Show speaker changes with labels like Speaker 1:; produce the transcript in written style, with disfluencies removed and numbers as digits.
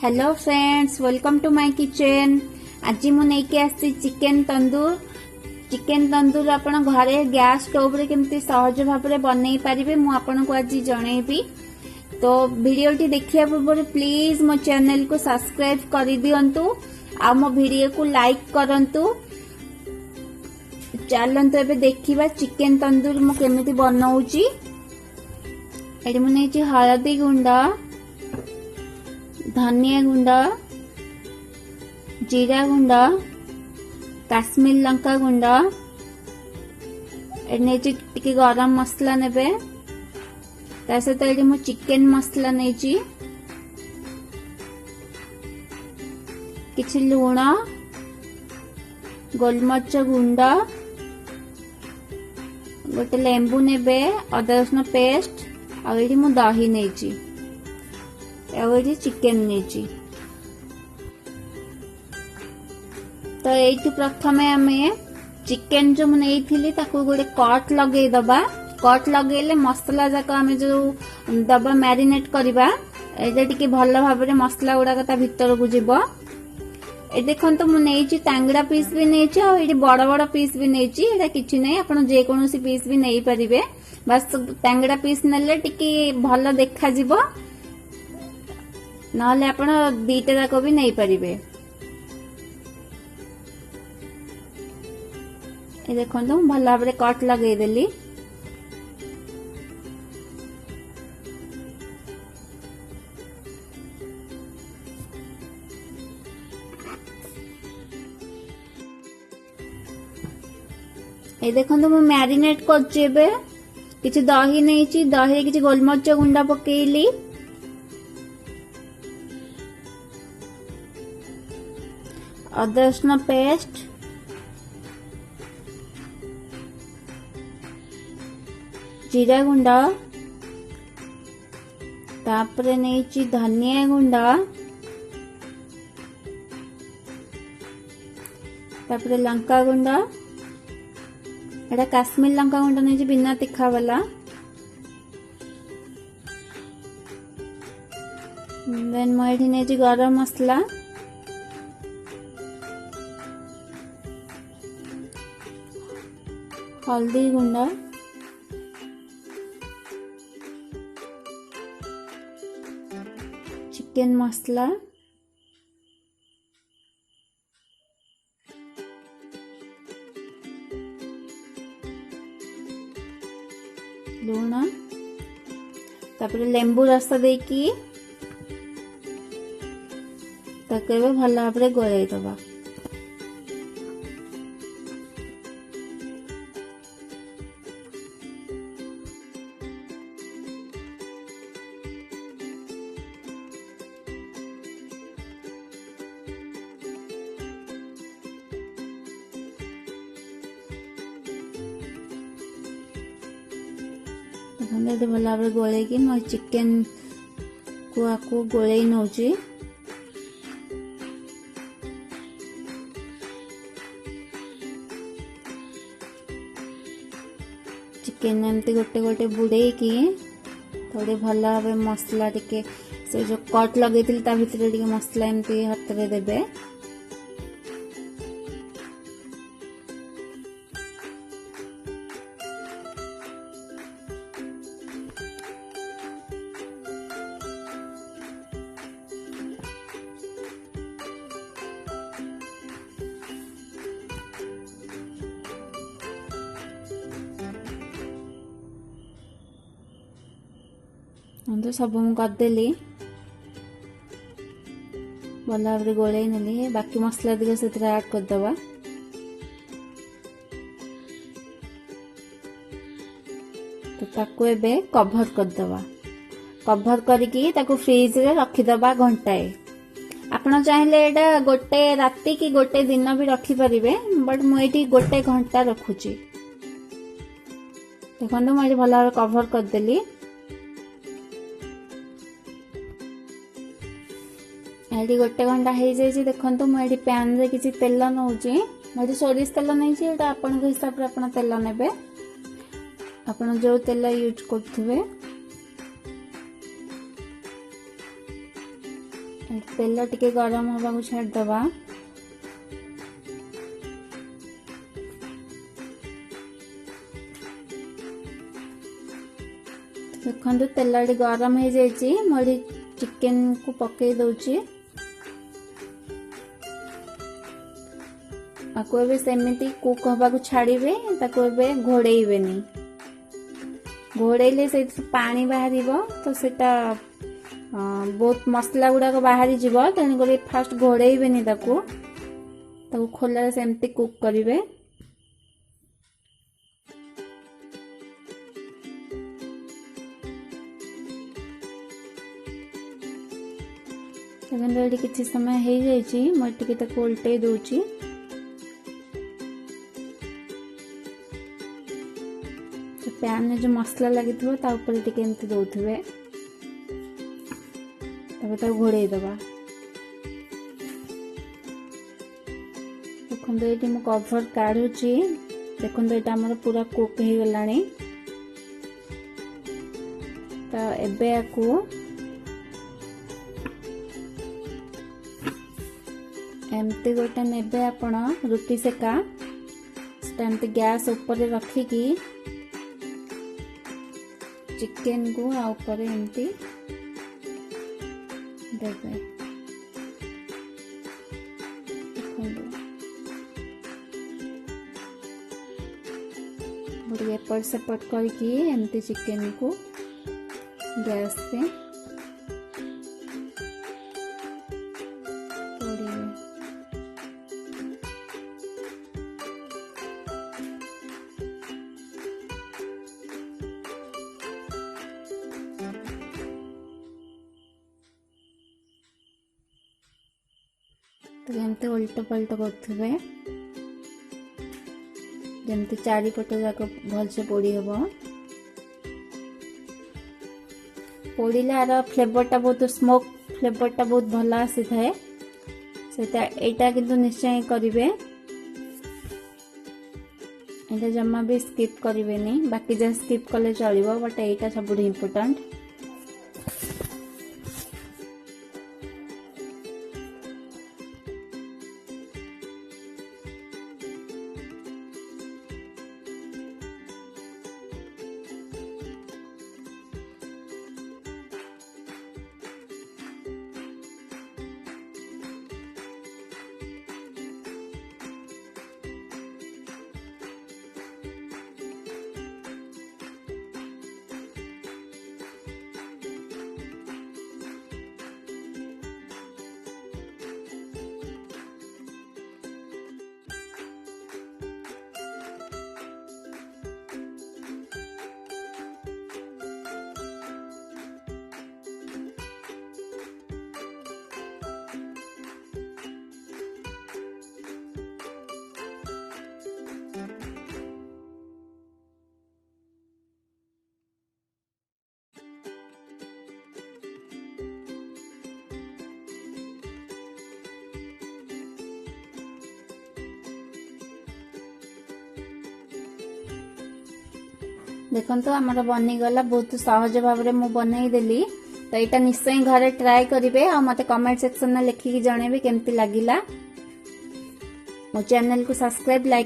Speaker 1: Hello friends, welcome to my kitchen. आज मु नेकी आसी चिकेन तंदूर आपण घरे गैस स्टोव रे केमती सहज भाव में बनई पारिबे मु आपण को आज जनइबी। तो वीडियोटी देखिया पूर्व प्लीज मो चैनल को सब्सक्राइब कर दियंतु आ मो वीडियो को लाइक करंतु। चलंतु एबे देखिबा चिकेन तंदूर मु केमिति बनाउची। एडी मु नेची हळदी गुंड, धनिया गुंड, जीरा गुंड, काश्मीर लंका गुंड, टिके गरम मसला नेबे। ता सहित एडी मु चिकेन मसला नेची, किछि लूण, गोलमरिच गुंड, गोटे लेंबू नेबे, अदा रसुण पेस्ट, आ एडी मु दही नेची, एवरी चिकेन नेची। तो एठी प्रथमे आमे चिकेन जो मुने एथिली ताको गोटे कट लगेई दबा। कट लगेले मसला जाको आमे जो दबा मैरिनेट करबा, एटा टिके भल भाबरे मसला गुडा ता भीतर को जिवो। ए देखंतो मु नेची टांगड़ा पीस भी नेची आ एठी बड़ बड़ पीस भी नेची। एटा किछि नै, आपण जे कोनोसी पीस भी नेई परिबे, बस टांगड़ा पीस नेले टिके भल देखा जिवो, नहले आपण दीटा जाको भी नहीं परिबे। ए देखंतो भल भाबरे कट लगेई देली। ए देखंतो मु मैरिनेट करछि। एबे किछि दही नेछि, दही रे किछि गोलमरिच गुंडा पकेइली, अदा रसुण पेस्ट, जीरा गुंड, तापरे नेछि धनिया गुंड, तापरे लंका गुंड, एटा काश्मीर लंका गुंड नेछि बिना तीखा वाला। देन मो एठी नेछि गरम मसला, हल्दी गुंड, चिकेन मसला, लूण, तापरे लेंबू रस देकी ताके भल भाबरे गोळेई दबा। भल भाव गोले कि मैं चिकेन को आको गोले नौची। चिकेन एमती गोटे गोटे बुड़े कि थोड़े भल भाव मसला टिके से जो कट लगे ता भीतर टिके मसला एमती हाथ रे देबे। तो सब मु करदेली, भल भाव गोले नेली। बाकी मसला दिग से ऐड करदबा। तो ताको एबे कवर करदबा। कवर करके ताको फ्रिज रे रखिदबा घंटाए। आपण चाहिले एटा गोटे राती की गोटे दिन भी रखी परिबे, बट मु एठी गोटे घंटा रखुची। देखंतु मु एठी भल भाव कवर करदेली। एडी गोटे घंटा हो जाए। देखो मुझे पैन रे किसी तेल नौची, मुझे सोरिष तेल नहीं, आपण हिसाब से आप तेल ने, आपण जो तेल यूज करुवे तेल टिके गरम हवा को छाड़ दबा। देखो तेल गरम हो जाइए, मोड़ी चिकेन को पकई दउची। आपको एबे सेमिति कुक हवा को छाड़िबे, ताको एबे घोड़ेइबेनी। घोड़ेइले से पानी बाहरिबो, तो सेटा बहुत मसला गुड़ाक बाहरी जीव। तेणुक फास्ट घोड़ेइबेनी, ताको खोला सेमती कुक करिवे। किसी समय हो जाइए, मुझे उल्टे दूची। तो पैन में जो मसला लगी टी दौथे, घोड़े दबा। देखो ये कभर काढ़ुची। देखो ये पूरा कुक हो गलानी। तो एबे आकु एमती गोटे नेबे आपण रुटी सेका, एमती गैस ऊपर रखिकी चिकेन को आ ऊपर एमती देबे। देखो एपट सेपट करके एमती चिकेन को गैस पे तो एमती उल्ट पलट करुवे, जमती चारिपट जाक भलसे पोड़ी हम। पोड़े यार फ्लेवरटा बहुत स्मोक फ्लेवरटा बहुत भल आसी थाए। एटा किंतु निश्चय करिवे, एटा जम्मा भी स्किप करिवेनी। बाकी जे स्किप कले चलिबो, बट एटा सब इम्पोर्टेंट। देखो आमर बनीगला बहुत सहज भाव में मुझे बनईदेली। तो यहाँ निश्चय घरे ट्राए करेंगे और मत कमेंट सेक्शन में लिखिकी जनइबे केमती लगिला। मो चैनल को सब्सक्राइब लाइक